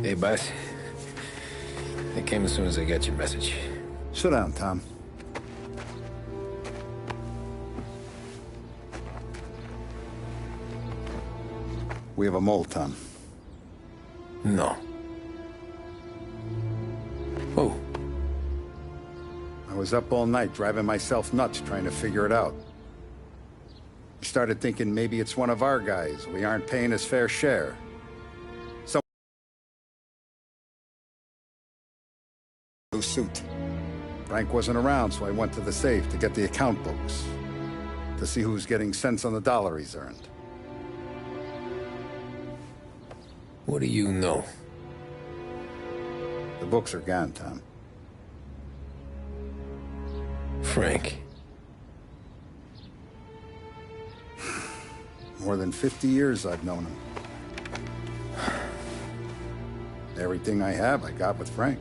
Hey, boss. I came as soon as I got your message. Sit down, Tom. We have a mole, Tom. No. Oh. I was up all night driving myself nuts trying to figure it out. I started thinking maybe it's one of our guys. We aren't paying his fair share. Some blue suit. Frank wasn't around, so I went to the safe to get the account books. To see who's getting cents on the dollar he's earned. What do you know? The books are gone, Tom. Frank. More than 50 years I've known him. Everything I have, I got with Frank.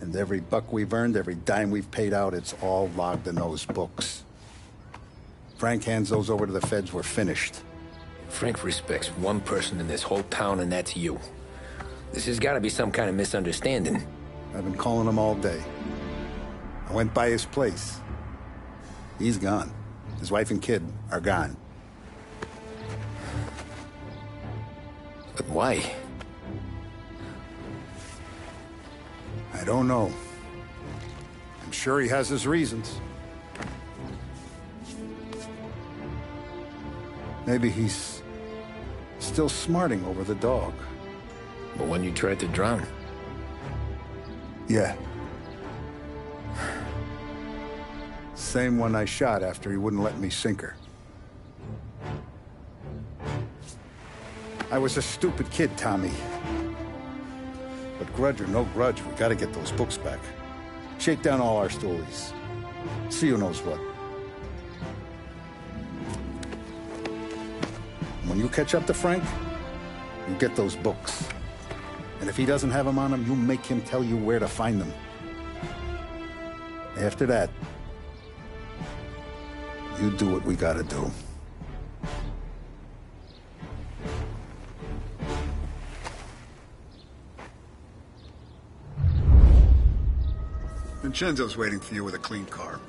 And every buck we've earned, every dime we've paid out, it's all logged in those books. Frank hands those over to the feds, we're finished. Frank respects one person in this whole town, and that's you. This has got to be some kind of misunderstanding. I've been calling him all day. I went by his place. He's gone. His wife and kid are gone. But why? I don't know. I'm sure he has his reasons. Maybe he's still smarting over the dog. But when you tried to drown? Yeah. Same one I shot after he wouldn't let me sink her. I was a stupid kid, Tommy. But grudge or no grudge, we gotta get those books back. Shake down all our stories. See who knows what. When you catch up to Frank, you get those books. And if he doesn't have them on him, you make him tell you where to find them. After that, you do what we gotta do. Vincenzo's waiting for you with a clean car.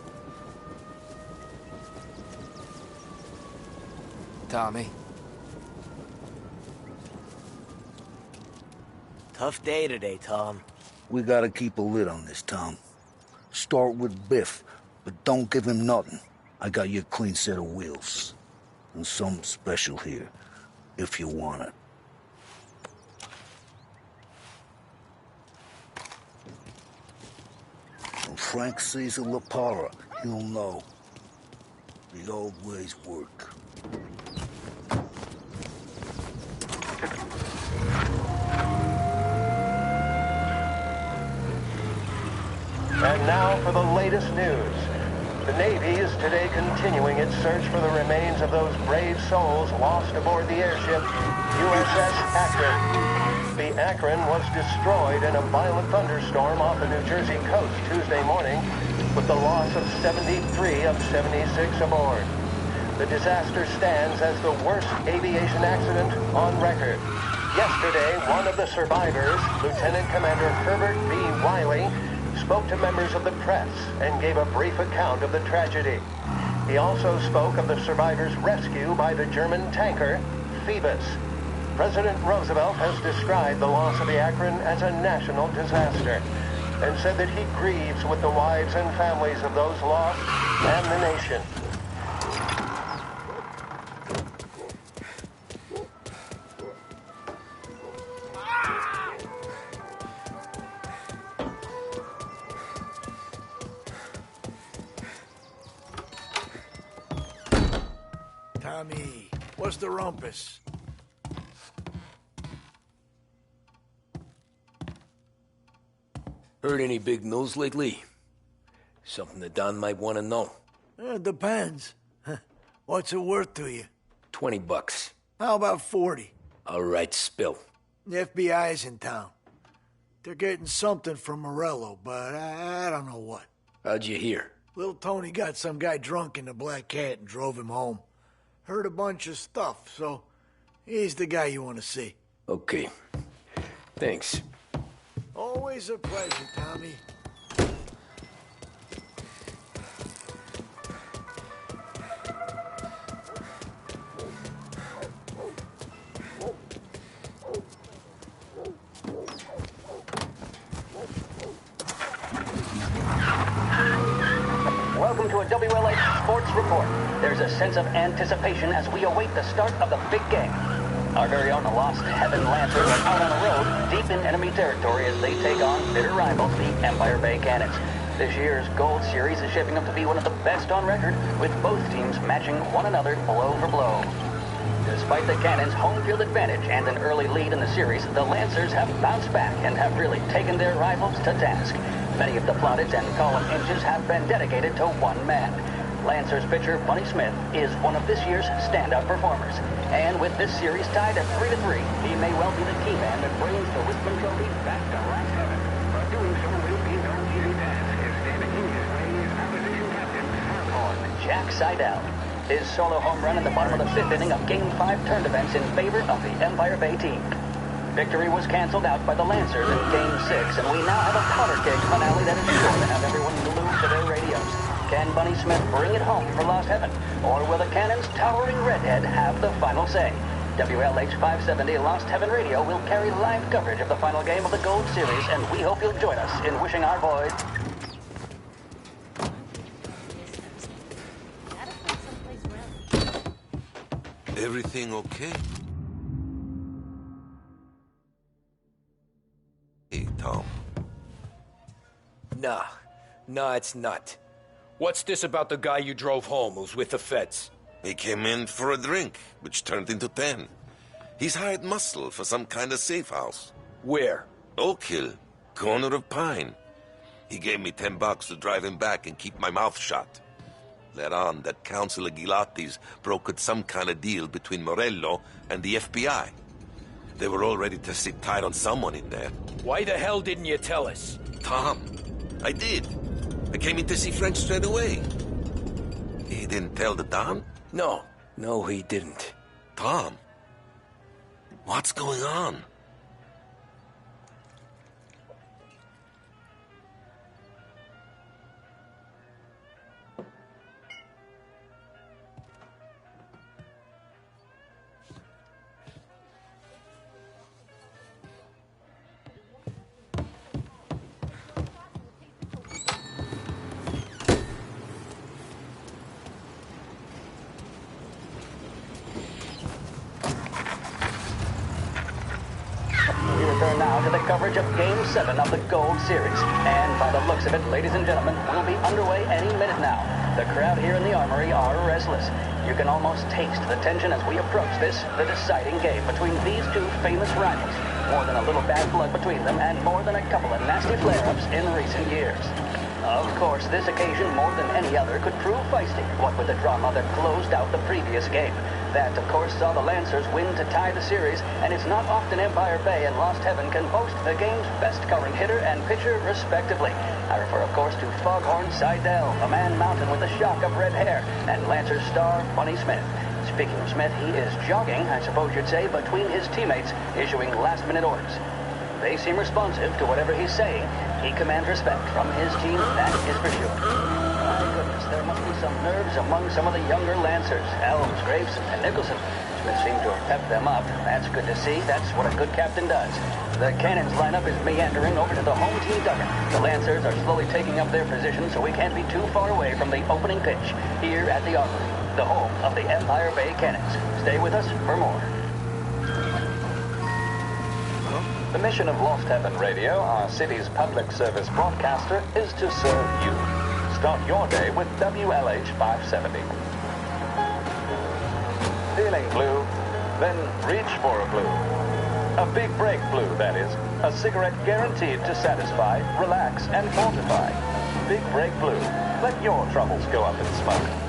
Tommy. Tough day today, Tom. We gotta keep a lid on this, Tom. Start with Biff, but don't give him nothing. I got you a clean set of wheels. And something special here, if you want it. When Frank sees a La Parra, he'll know. The old ways work. And now for the latest news. The Navy is today continuing its search for the remains of those brave souls lost aboard the airship USS Akron. The Akron was destroyed in a violent thunderstorm off the New Jersey coast Tuesday morning, with the loss of 73 of 76 aboard. The disaster stands as the worst aviation accident on record. Yesterday, one of the survivors, Lieutenant Commander Herbert B. Wiley, spoke to members of the press and gave a brief account of the tragedy. He also spoke of the survivors' rescue by the German tanker, Phoebus. President Roosevelt has described the loss of the Akron as a national disaster and said that he grieves with the wives and families of those lost and the nation. Tommy, what's the rumpus? Heard any big news lately? Something that Don might want to know. Depends. What's it worth to you? $20. How about 40? All right, spill. The FBI's in town. They're getting something from Morello, but I don't know what. How'd you hear? Little Tony got some guy drunk in the Black Cat and drove him home. Heard a bunch of stuff, so he's the guy you want to see. Okay. Thanks. Always a pleasure, Tommy. Welcome to a WLH Sports Report. There's a sense of anticipation as we await the start of the big game. Our very own Lost Heaven Lancers are out on the road, deep in enemy territory as they take on bitter rivals, the Empire Bay Cannons. This year's Gold Series is shaping up to be one of the best on record, with both teams matching one another blow for blow. Despite the Cannons' home field advantage and an early lead in the series, the Lancers have bounced back and have really taken their rivals to task. Many of the plaudits and column inches have been dedicated to one man. Lancers pitcher Bunny Smith is one of this year's standout performers. And with this series tied at 3-3, he may well be the key man that brings the Wisdom Trophy back to Lost Heaven. But doing so will be no easy task, as standing in his way is opposition captain Harkhorn Jack Seidel. His solo home run in the bottom of the fifth inning of Game 5 turned events in favor of the Empire Bay team. Victory was canceled out by the Lancers in Game 6, and we now have a powder keg finale that is sure to have everyone glued to their radios. Can Bunny Smith bring it home for Lost Heaven, or will the Cannon's towering redhead have the final say? WLH 570 Lost Heaven Radio will carry live coverage of the final game of the Gold Series, and we hope you'll join us in wishing our boys... Everything okay? Hey, Tom. Nah, it's not. What's this about the guy you drove home who's with the feds? He came in for a drink, which turned into 10. He's hired muscle for some kind of safe house. Where? Oak Hill, corner of Pine. He gave me $10 to drive him back and keep my mouth shut. Let on that Councilor Gilatti's brokered some kind of deal between Morello and the FBI. They were all ready to sit tight on someone in there. Why the hell didn't you tell us? Tom, I did. I came in to see French straight away. He didn't tell the Don? No, he didn't. Tom, what's going on? We return now to the coverage of Game 7 of the Gold Series. And by the looks of it, ladies and gentlemen, we'll be underway any minute now. The crowd here in the Armory are restless. You can almost taste the tension as we approach this, the deciding game between these two famous rivals. More than a little bad blood between them, and more than a couple of nasty flare-ups in recent years. Of course, this occasion, more than any other, could prove feisty, what with the drama that closed out the previous game. That, of course, saw the Lancers win to tie the series, and it's not often Empire Bay and Lost Heaven can boast the game's best current hitter and pitcher, respectively. I refer, of course, to Foghorn Seidel, a man mountain with a shock of red hair, and Lancers star Bunny Smith. Speaking of Smith, he is jogging, I suppose you'd say, between his teammates, issuing last-minute orders. They seem responsive to whatever he's saying. He commands respect from his team, that is for sure. My goodness, there must be some nerves among some of the younger Lancers, Elms, Graves, and Nicholson. Smith seems to have pepped them up. That's good to see. That's what a good captain does. The Cannons lineup is meandering over to the home team dugout. The Lancers are slowly taking up their position, so we can't be too far away from the opening pitch here at the Armory, the home of the Empire Bay Cannons. Stay with us for more. The mission of Lost Heaven Radio, our city's public service broadcaster, is to serve you. Start your day with WLH 570. Feeling blue? Then reach for a blue. A big break blue, that is. A cigarette guaranteed to satisfy, relax, and fortify. Big break blue. Let your troubles go up in smoke.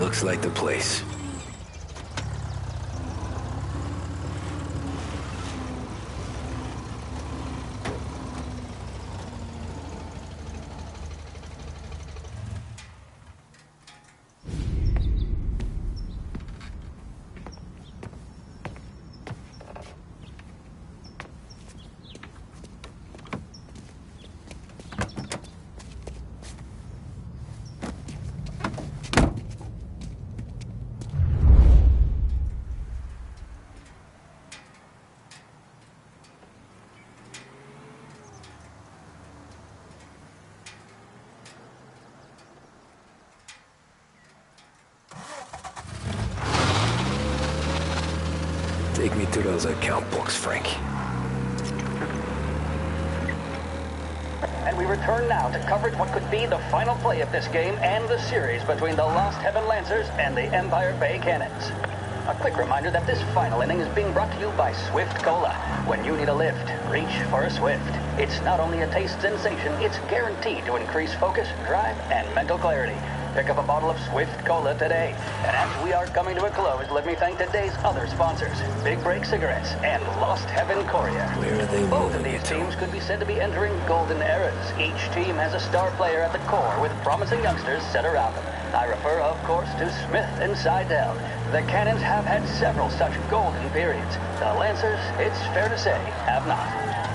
Looks like the place. Take me to those account books, Frank. And we return now to coverage what could be the final play of this game and the series between the Lost Heaven Lancers and the Empire Bay Cannons. A quick reminder that this final inning is being brought to you by Swift Cola. When you need a lift, reach for a Swift. It's not only a taste sensation, it's guaranteed to increase focus, drive, and mental clarity. Pick up a bottle of Swift Cola today. And as we are coming to a close, let me thank today's other sponsors, Big Break Cigarettes and Lost Heaven Courier. Where are they Both of moving these it to? teams could be said to be entering golden eras. Each team has a star player at the core with promising youngsters set around them. I refer, of course, to Smith and Seidel. The Cannons have had several such golden periods. The Lancers, it's fair to say, have not.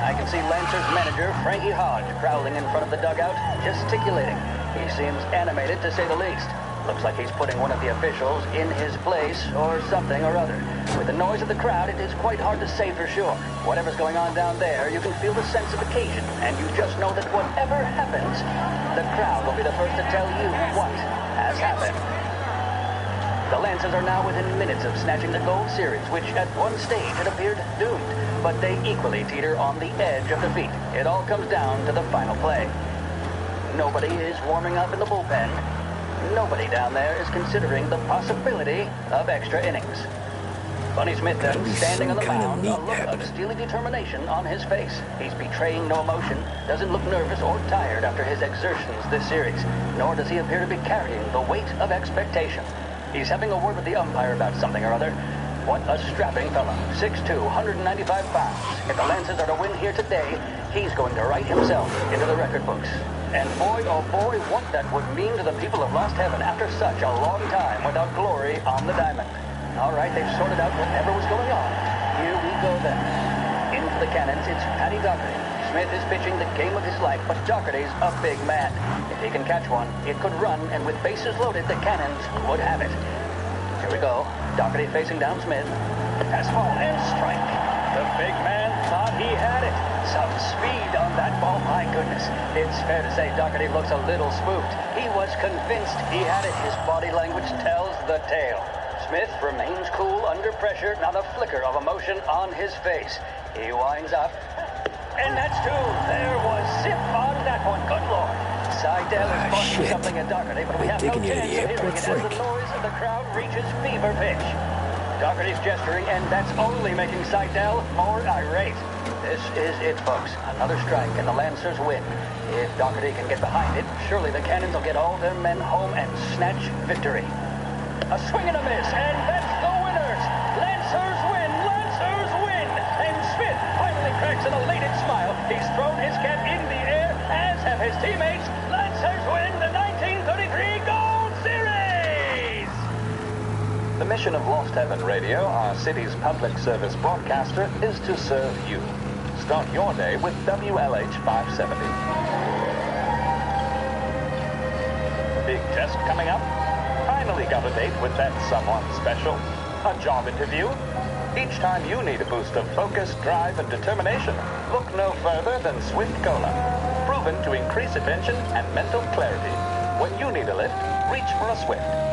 I can see Lancers manager Frankie Hodge prowling in front of the dugout, gesticulating. He seems animated, to say the least. Looks like he's putting one of the officials in his place, or something or other. With the noise of the crowd, it is quite hard to say for sure. Whatever's going on down there, you can feel the sense of occasion, and you just know that whatever happens, the crowd will be the first to tell you what has happened. The Lancers are now within minutes of snatching the Gold Series, which at one stage had appeared doomed, but they equally teeter on the edge of defeat. It all comes down to the final play. Nobody is warming up in the bullpen. Nobody down there is considering the possibility of extra innings. Bunny Smith then, standing on the mound, a look of steely determination on his face. He's betraying no emotion, doesn't look nervous or tired after his exertions this series, nor does he appear to be carrying the weight of expectation. He's having a word with the umpire about something or other. What a strapping fellow. 6'2", 195 pounds. If the Lancers are to win here today, he's going to write himself into the record books. And boy, oh boy, what that would mean to the people of Lost Heaven after such a long time without glory on the diamond. All right, they've sorted out whatever was going on. Here we go then. In for the Cannons, it's Paddy Doherty. Smith is pitching the game of his life, but Doherty's a big man. If he can catch one, it could run, and with bases loaded, the Cannons would have it. Here we go. Doherty facing down Smith. Fastball and strike. The big man thought he had it. Some speed on that ball, my goodness. It's fair to say Doherty looks a little spooked. He was convinced he had it. His body language tells the tale. Smith remains cool under pressure, not a flicker of emotion on his face. He winds up. And that's two. There was zip on that one. Good Lord. Seidel is barking something at Doherty, but we have no chance of hearing it as the noise of the crowd reaches fever pitch. Doherty's gesturing, and that's only making Seidel more irate. This is it, folks. Another strike, and the Lancers win. If Doherty can get behind it, surely the Cannons will get all their men home and snatch victory. A swing and a miss, and that's the winners! Lancers win! Lancers win! And Smith finally cracks an elated smile. He's thrown his cap in the air, as have his teammates. Lancers win the 1933 Gold Series! The mission of Lost Heaven Radio, our city's public service broadcaster, is to serve you. Start your day with WLH 570. Big test coming up. Finally got a date with that someone special. A job interview. Each time you need a boost of focus, drive, and determination, look no further than Swift Cola. Proven to increase attention and mental clarity. When you need a lift, reach for a Swift.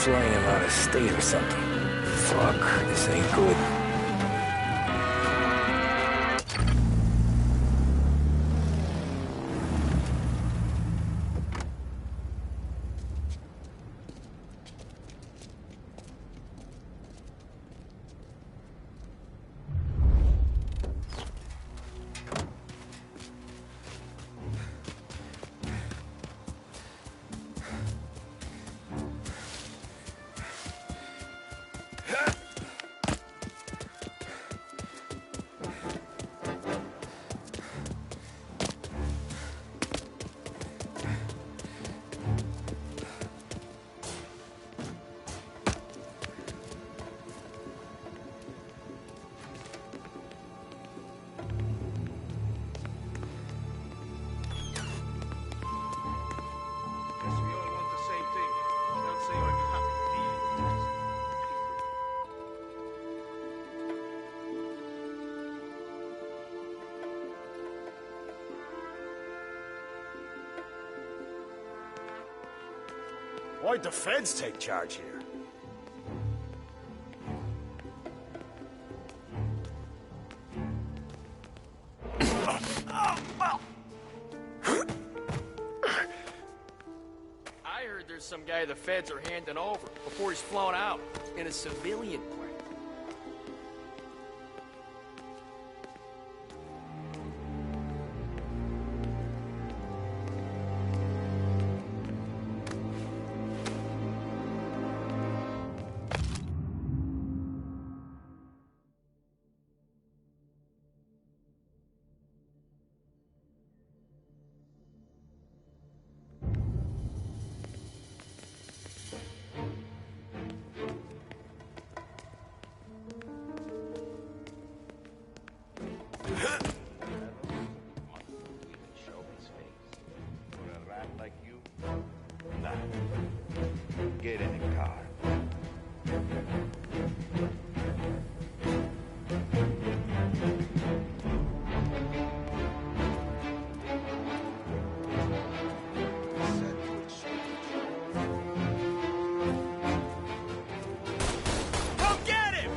flying him out of state or something. Fuck, this ain't good. Why'd the feds take charge here? I heard there's some guy the feds are handing over before he's flown out in a civilian plane. Get in the car. Come get him!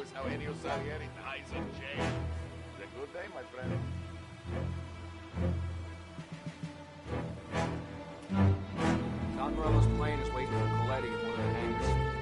knows how Enio Salieri dies in jail. It's a good day, my friend. Don Morello's plane is waiting for Coletti in one of the hangars.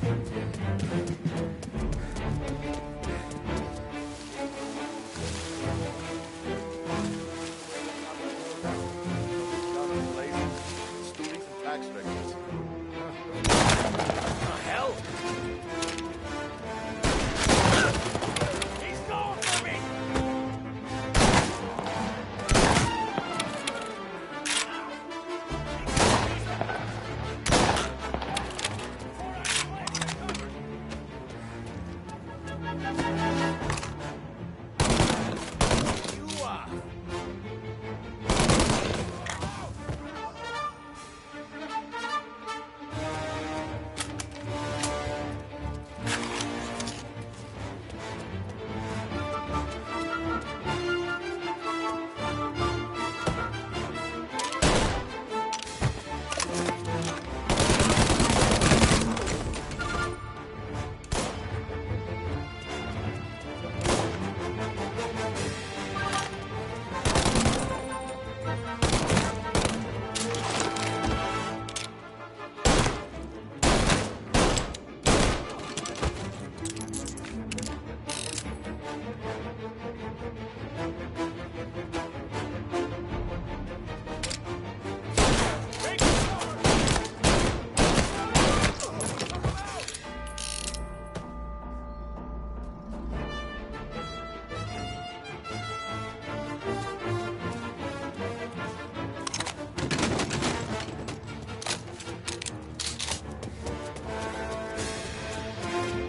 Students and tax victims. Hell! He's going for me! You are.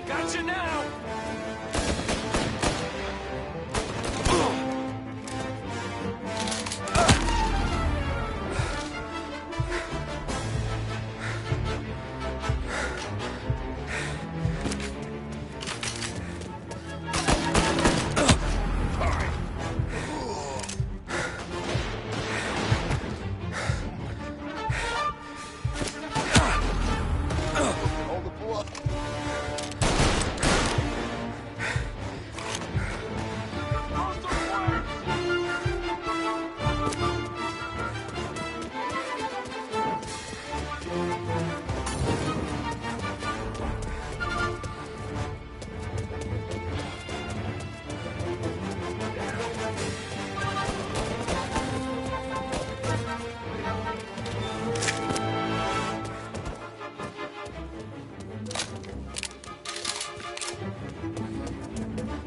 Gotcha now! Hold the blood.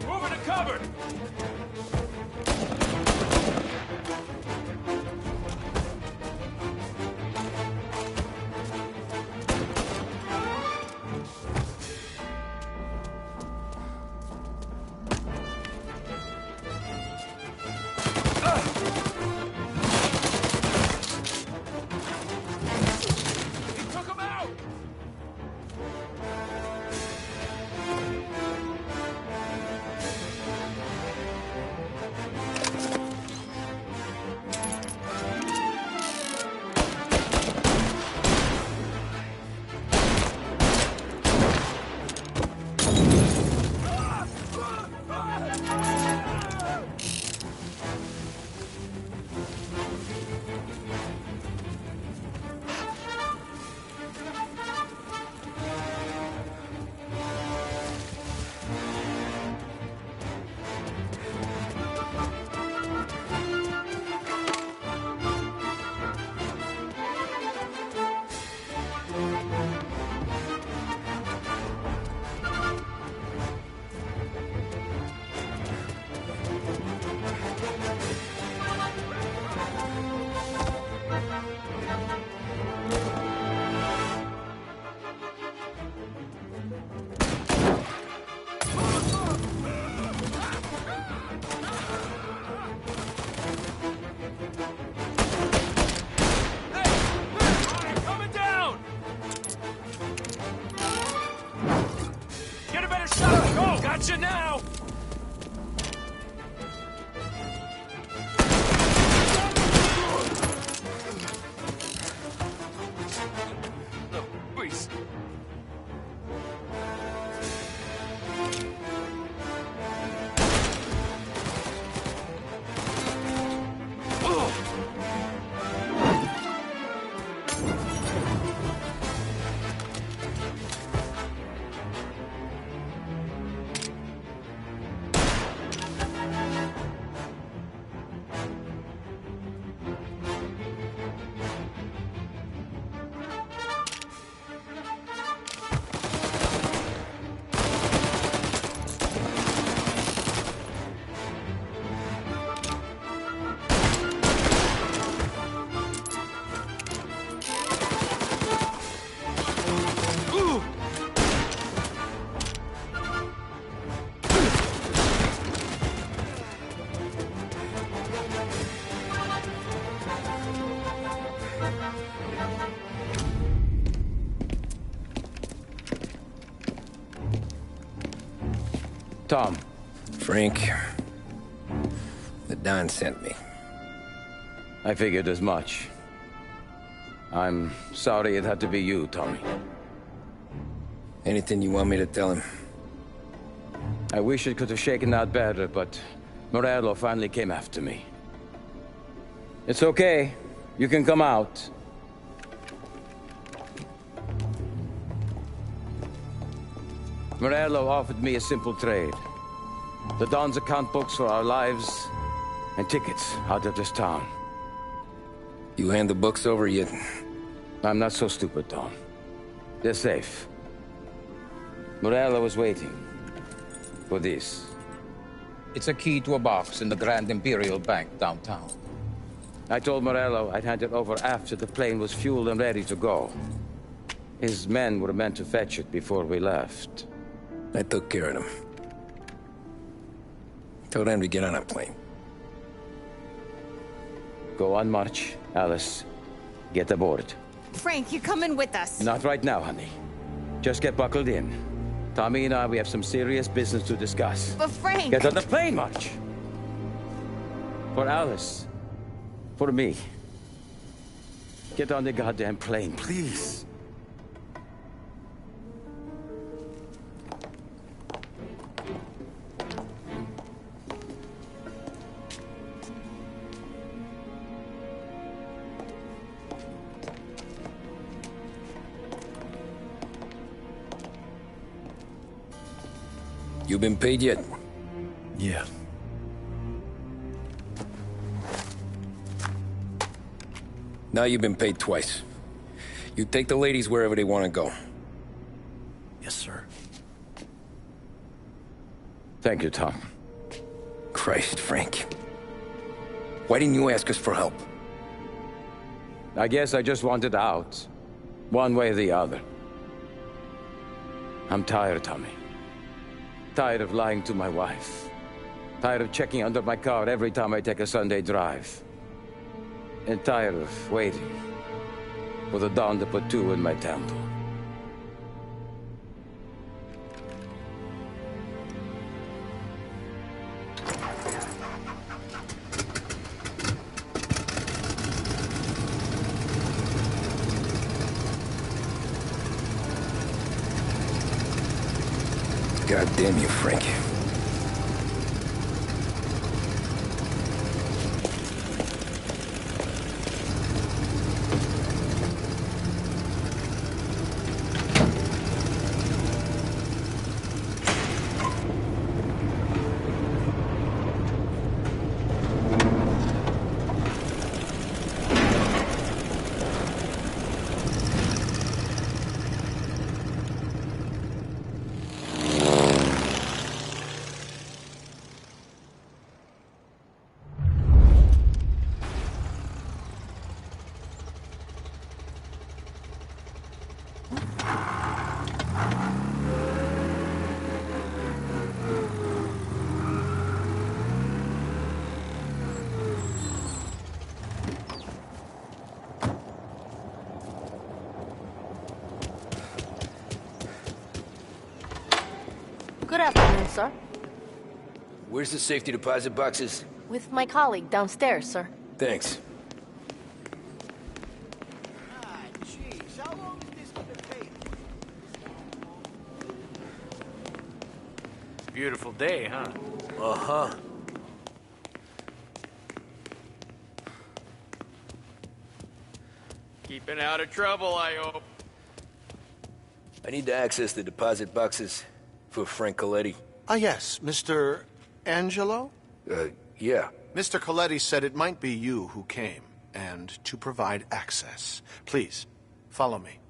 Moving to cover! He took him out! Coming down! Get a better shot! Go! Gotcha now! The beast! Tom. Frank. The Don sent me. I figured as much. I'm sorry it had to be you, Tommy. Anything you want me to tell him? I wish it could have shaken out better, but Morello finally came after me. It's okay. You can come out. Morello offered me a simple trade. The Don's account books for our lives and tickets out of this town. You hand the books over yet? I'm not so stupid, Tom. They're safe. Morello was waiting for this. It's a key to a box in the Grand Imperial Bank downtown. I told Morello I'd hand it over after the plane was fueled and ready to go. His men were meant to fetch it before we left. I took care of them. Told them to get on a plane. Go on, March. Alice, get aboard. Frank, you're coming with us. Not right now, honey. Just get buckled in. Tommy and I, we have some serious business to discuss. But Frank... Get on the plane, March! For Alice. For me. Get on the goddamn plane, please. You been paid yet? Yeah. Now you've been paid twice. You take the ladies wherever they want to go. Yes, sir. Thank you, Tom. Christ, Frank. Why didn't you ask us for help? I guess I just wanted out. One way or the other. I'm tired, Tommy. Tired of lying to my wife. Tired of checking under my car every time I take a Sunday drive. And tired of waiting for the dawn to put two in my temple. God damn you, Frank. Good afternoon, sir. Where's the safety deposit boxes? With my colleague downstairs, sir. Thanks. Beautiful day, huh? Uh-huh. Keeping out of trouble, I hope. I need to access the deposit boxes for Frank Coletti. Ah, yes, Mr. Angelo? Yeah. Mr. Coletti said it might be you who came, and to provide access. Please, follow me.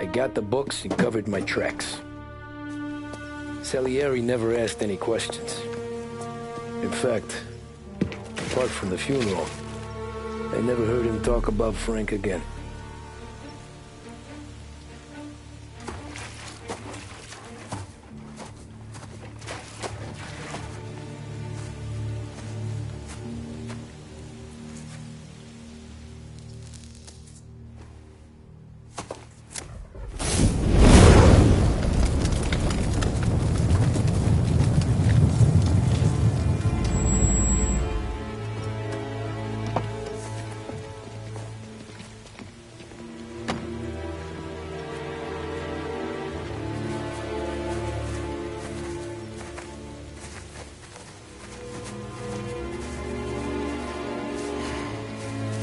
I got the books and covered my tracks. Salieri never asked any questions. In fact, apart from the funeral, I never heard him talk about Frank again.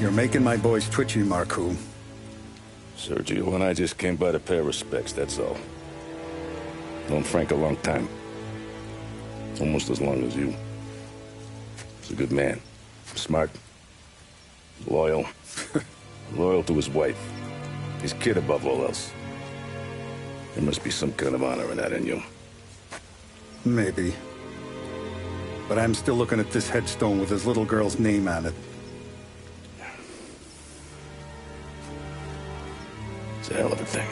You're making my boys twitchy, Marku. Sergio and I just came by to pay our respects, that's all. Known Frank a long time. Almost as long as you. He's a good man. Smart. Loyal. Loyal to his wife. His kid above all else. There must be some kind of honor in that in you. Maybe. But I'm still looking at this headstone with his little girl's name on it. It's a hell of a thing.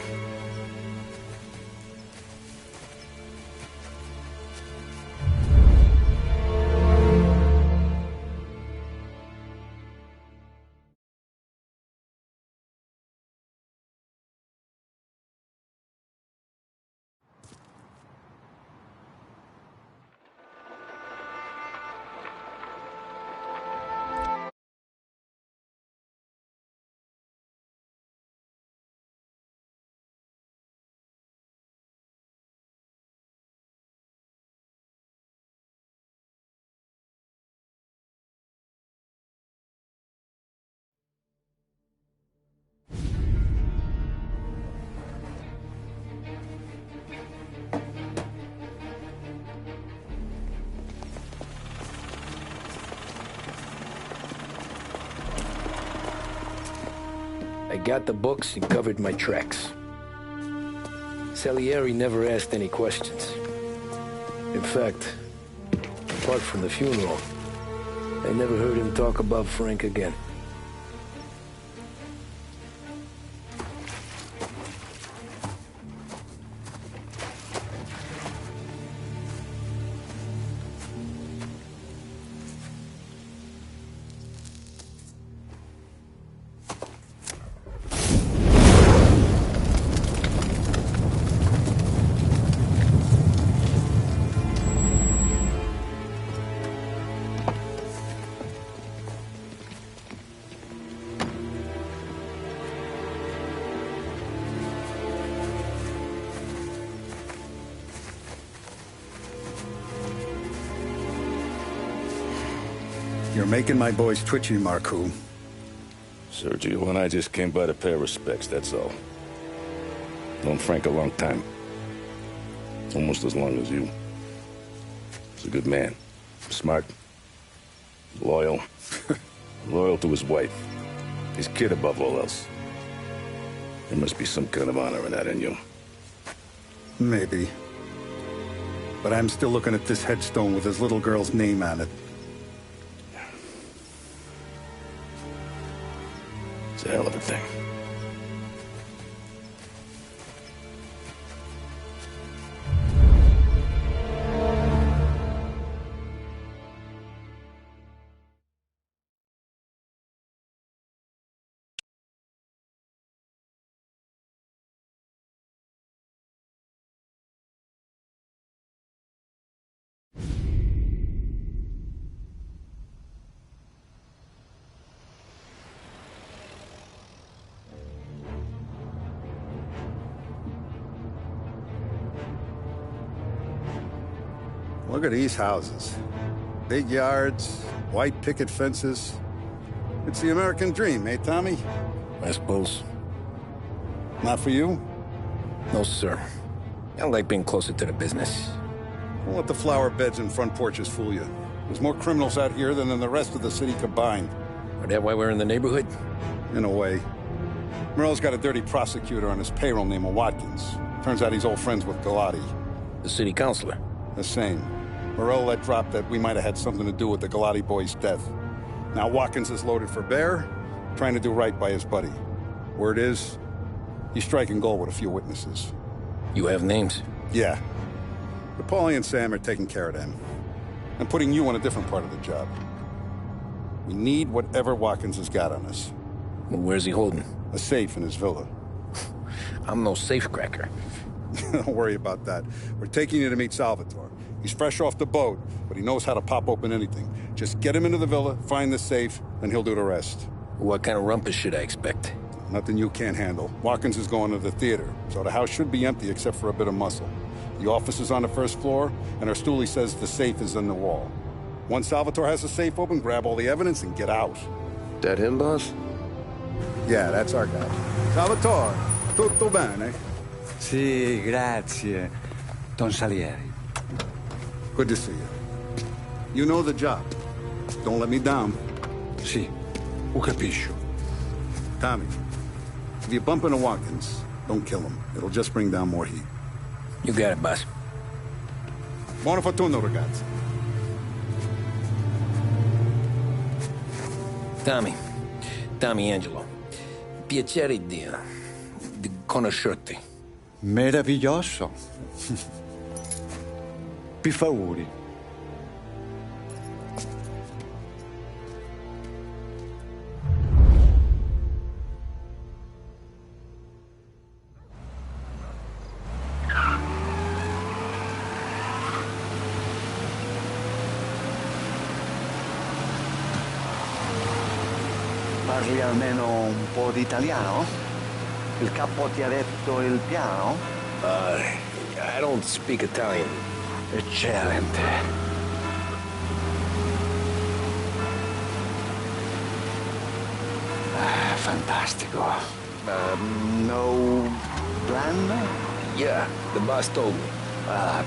I got the books and covered my tracks. Salieri never asked any questions. In fact, apart from the funeral, I never heard him talk about Frank again. You're making my boys twitchy, Marku. Sergio and I just came by to pay our respects, that's all. Known Frank a long time. Almost as long as you. He's a good man. Smart. Loyal. Loyal to his wife. His kid above all else. There must be some kind of honor in that in you. Maybe. But I'm still looking at this headstone with his little girl's name on it. It's a hell of a thing. Look at these houses. Big yards, white picket fences. It's the American dream, eh, Tommy? I suppose. Not for you? No, sir. I like being closer to the business. Don't let the flower beds and front porches fool you. There's more criminals out here than in the rest of the city combined. Is that why we're in the neighborhood? In a way. Morello's got a dirty prosecutor on his payroll named Watkins. Turns out he's old friends with Galati. The city councilor? The same. Morello let drop that we might have had something to do with the Galati boy's death. Now Watkins is loaded for bear, trying to do right by his buddy. Word is, he's striking gold with a few witnesses. You have names? Yeah. But Paulie and Sam are taking care of them. I'm putting you on a different part of the job. We need whatever Watkins has got on us. Well, where's he holding? A safe in his villa. I'm no safecracker. Don't worry about that. We're taking you to meet Salvatore. He's fresh off the boat, but he knows how to pop open anything. Just get him into the villa, find the safe, and he'll do the rest. What kind of rumpus should I expect? Nothing you can't handle. Watkins is going to the theater, so the house should be empty except for a bit of muscle. The office is on the first floor, and our stoolie says the safe is in the wall. Once Salvatore has the safe open, grab all the evidence and get out. That him, boss? Yeah, that's our guy. Salvatore, tutto bene? Sì, grazie, Don Salieri. Good to see you. You know the job. Don't let me down. Sì, ho capisco. Tommy, if you bump into Watkins, don't kill him. It'll just bring down more heat. You got it, boss. Buona fortuna, ragazzi. Tommy Angelo. Piacere di conoscerti. Meraviglioso. Per favore. Parli almeno un po' di italiano? Il capo ti ha detto il piano? I don't speak Italian. Eccellente. Fantastico. No plan? Yeah, the boss told me.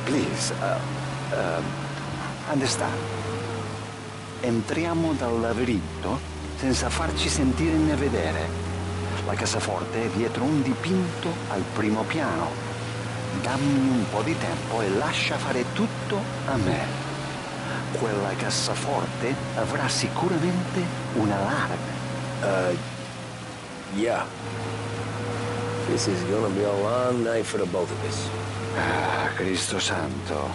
Please, understand. Entriamo dal labirinto senza farci sentire né vedere. La cassaforte è dietro un dipinto al primo piano. Dammi un po' di tempo e lascia fare tutto a me. Quella cassaforte avrà sicuramente un allarme. Yeah. This is gonna be a long night for the both of us. Cristo santo.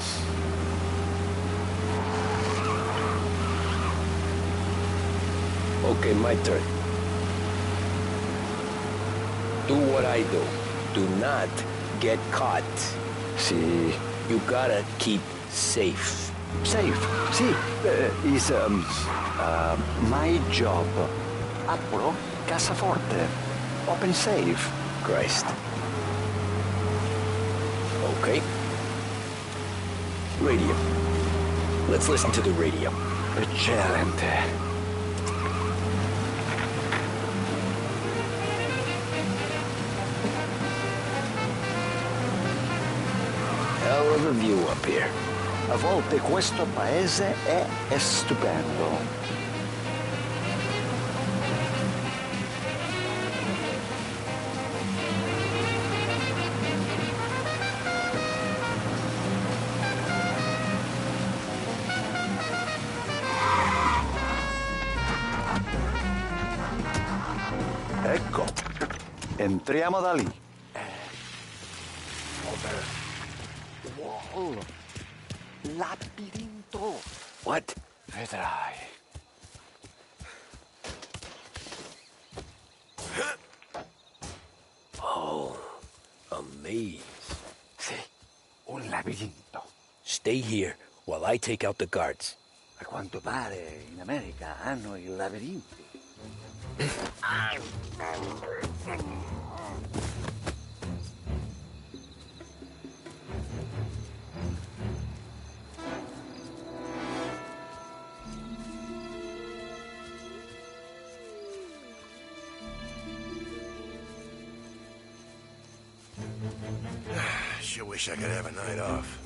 Okay, my turn. Do what I do. Do not get caught. Sì. You gotta keep safe. Safe? Sì. Is my job. Apro cassaforte. Open safe. Christ. Okay. Radio. Let's listen to the radio. Eccellente. Hell of a view up here. A volte questo paese è stupendo. Ecco, entriamo da lì. Wall. Labirinto. What? Vedrai. Oh, a maze. Sì, un labirinto. Stay here while I take out the guards. A quanto pare in America hanno i labirinti. Sure wish I could have a night off.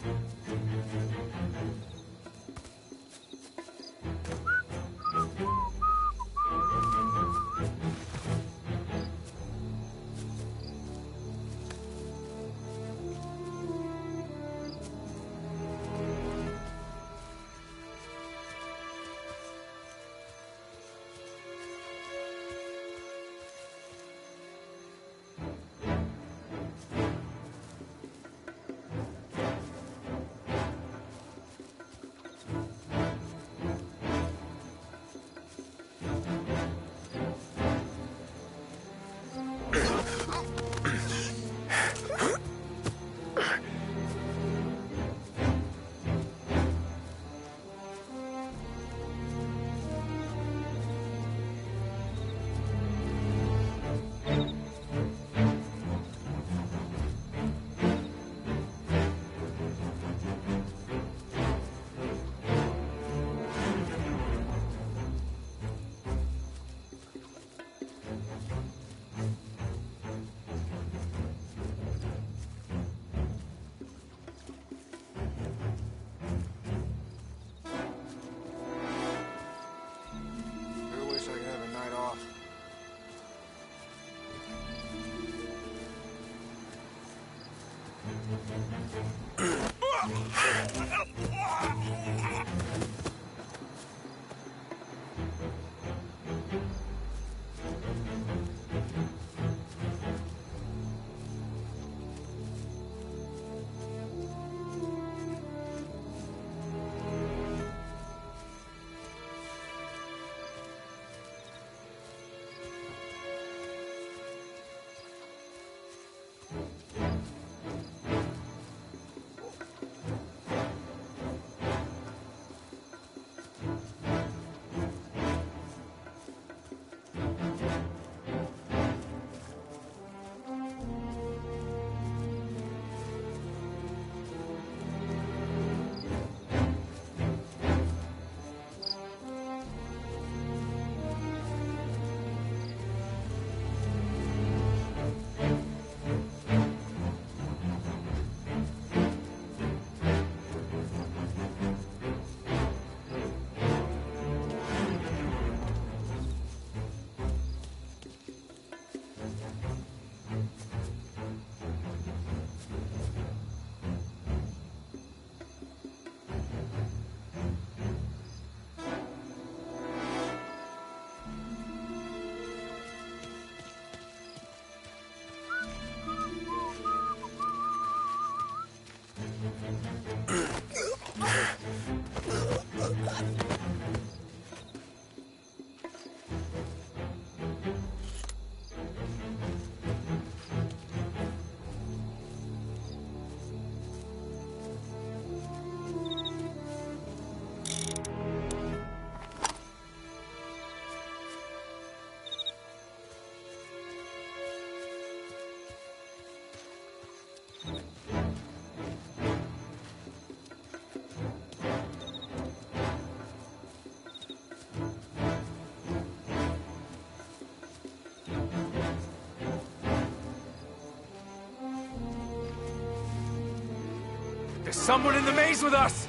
There's someone in the maze with us!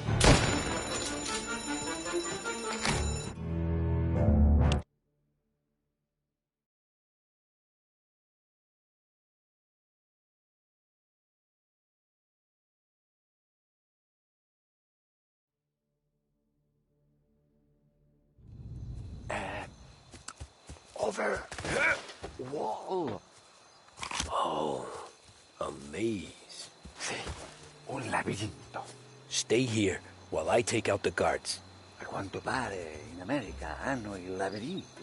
Over wall. Oh, a maze. Un labirinto. Stay here while I take out the guards. A quanto pare in America hanno i labirinti.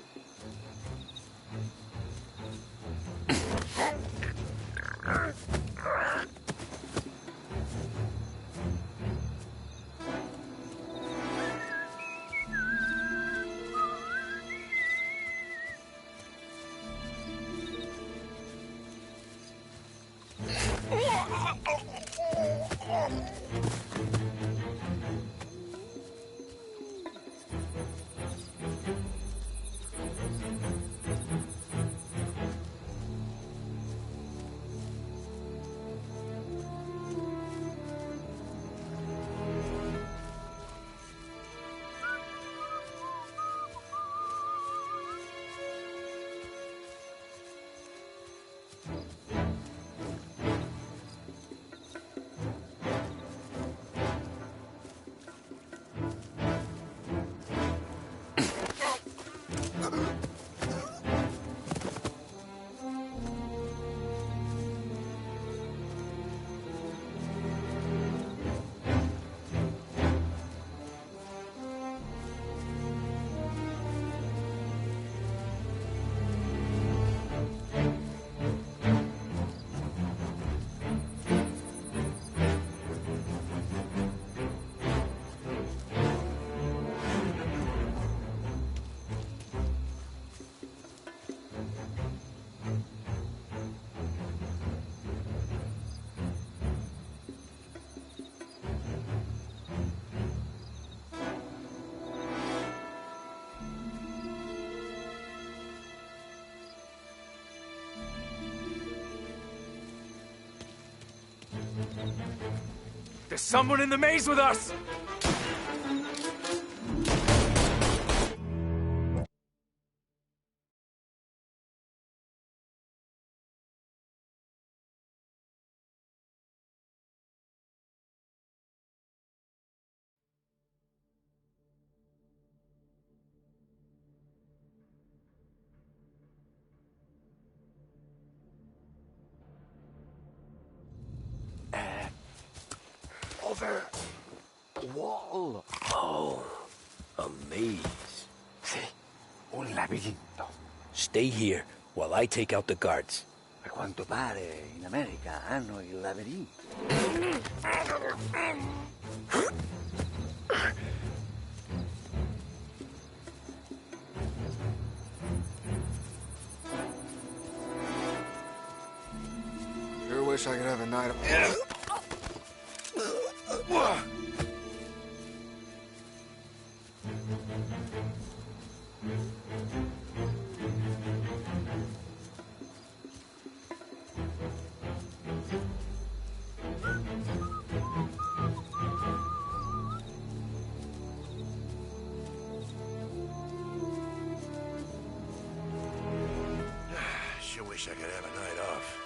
There's someone in the maze with us! Over. Wall. Oh, a maze. Sì, un labirinto. Stay here while I take out the guards. A quanto pare in America hanno il labirinto. Sure wish I could have a night of... Sure wish I could have a night off.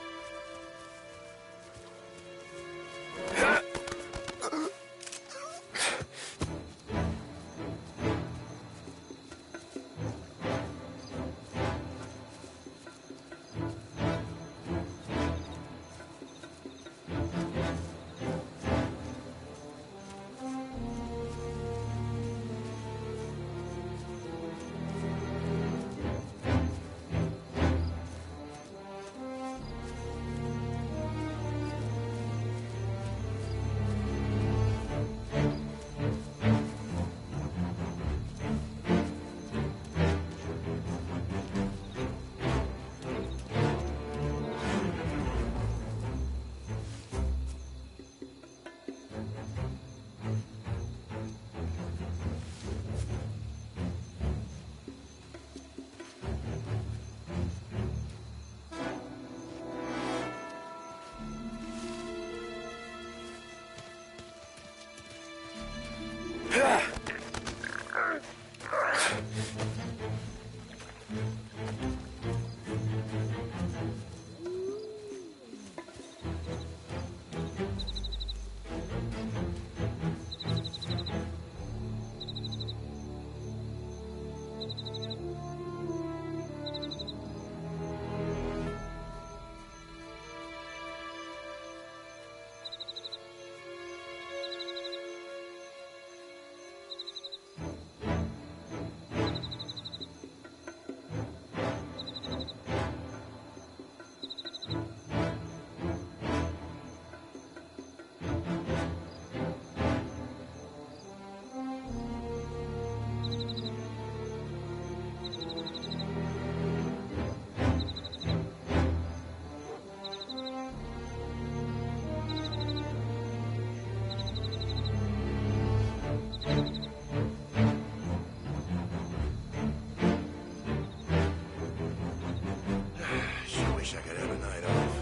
Wish I could have a night off.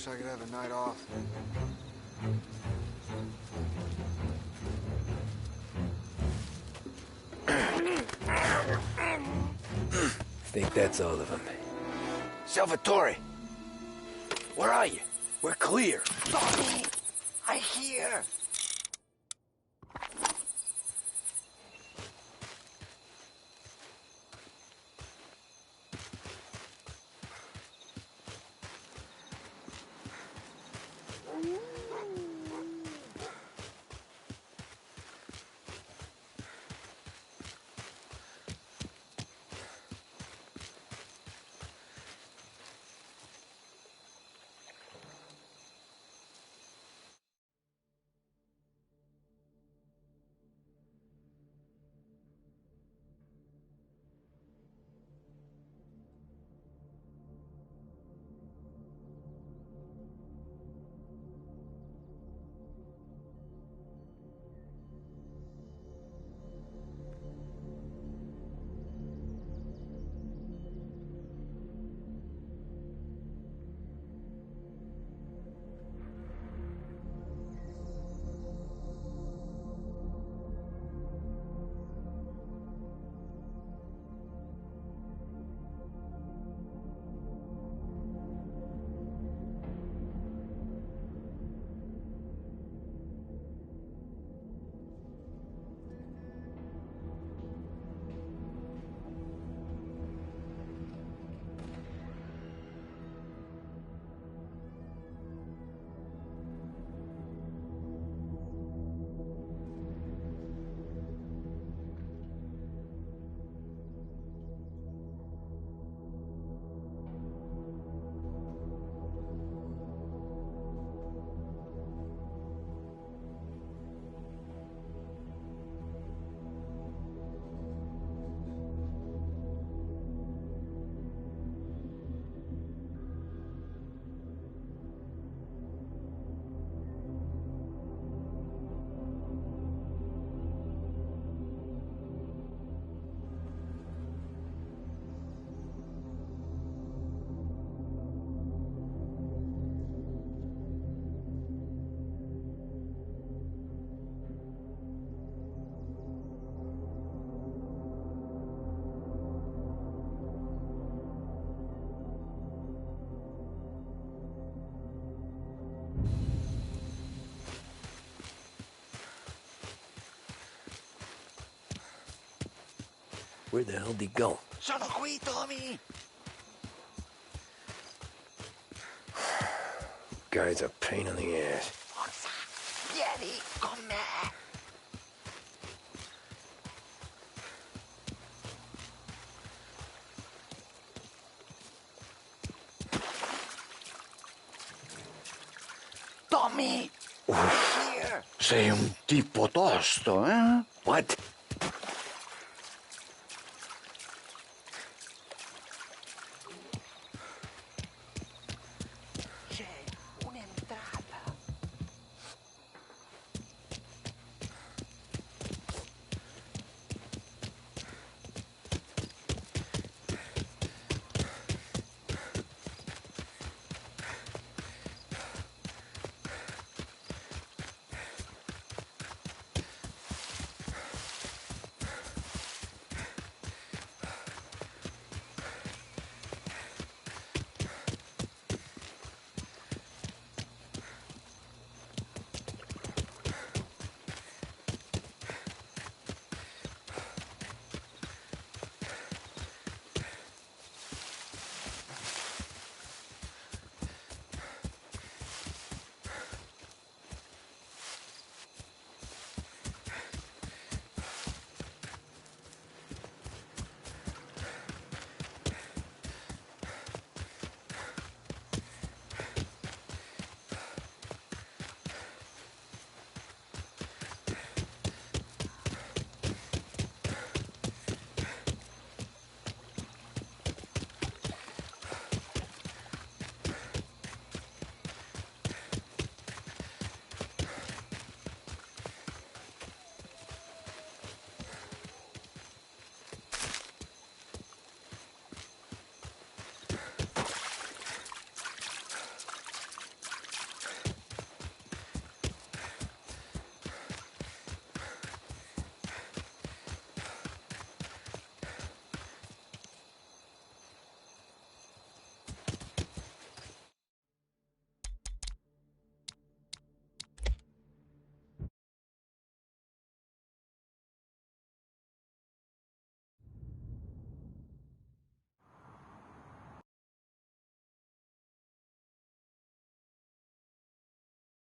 wish I could have a night off. I think that's all of them. Salvatore! Where are you? We're clear. Tommy! I hear! Where the hell did he go? Sono qui, Tommy! Guy's a pain in the ass. Forza! Vieni con me! Tommy! Here! Sei un tipo tosto, eh? What?